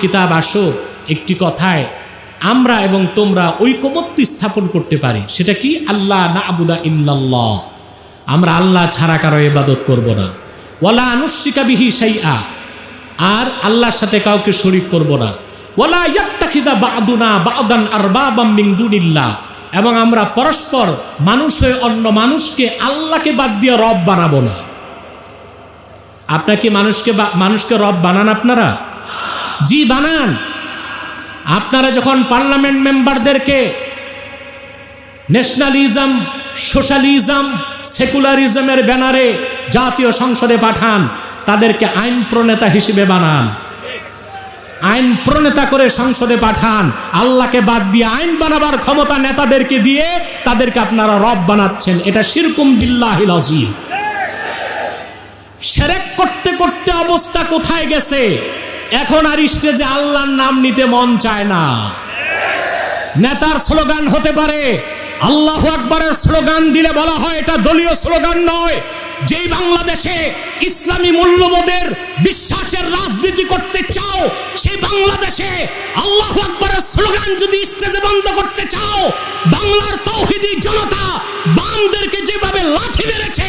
কিতাব আসো একটি কথায় আমরা এবং তোমরা ঐকমত্য স্থাপন করতে পারি। সেটা কি? আল্লাহ না'বুদা ইল্লাল্লাহ, আমরা আল্লাহ ছাড়া কারো ইবাদত করব না। ওয়ালা নুশরিকা বিহি শাইআ, আর আল্লাহর সাথে কাউকে শরীক করব না। ওয়ালা ইয়াত্তাখিযা বা'দুনা বা'দান আরবাবাম মিন দুনিল্লাহ, এবং আমরা পরস্পর মানুষ হয়ে অন্য মানুষকে আল্লাহকে বাদ দিয়ে রব বানাবো না। আপনারা কি মানুষকে রব বানান? আপনারা জি বানান। আপনারা যখন পার্লামেন্ট মেম্বারদেরকে ন্যাশনালিজম, সোশ্যালিজম, সেকুলারিজমের ব্যানারে জাতীয় সংসদে পাঠান, তাদেরকে আইন প্রণেতা হিসেবে বানান, আইন প্রণেতা করে সংসদে পাঠান। আল্লাহকে বাদ দিয়ে আইন বানাবার ক্ষমতা নেতাদেরকে দিয়ে তাদেরকে আপনারা রব বানাচ্ছেন। এটা শিরকুম বিল্লাহিল আযীম। শিরক করতে করতে অবস্থা কোথায় গেছে? এখন আর স্টেজে আল্লাহর নাম নিতে মন চায় না। নেতার স্লোগান হতে পারে, আল্লাহু আকবারের স্লোগান দিলে বলা হয় এটা দলীয় স্লোগান নয়। যেই বাংলাদেশে ইসলামী মূল্যবোধের বিশ্বাসের রাজনীতি করতে চাও, সেই বাংলাদেশে আল্লাহু আকবারের স্লোগান যদি স্টেজে বন্ধ করতে চাও, বাংলার তাওহীদি জনতা বামদেরকে যেভাবে লাথি মেরেছে,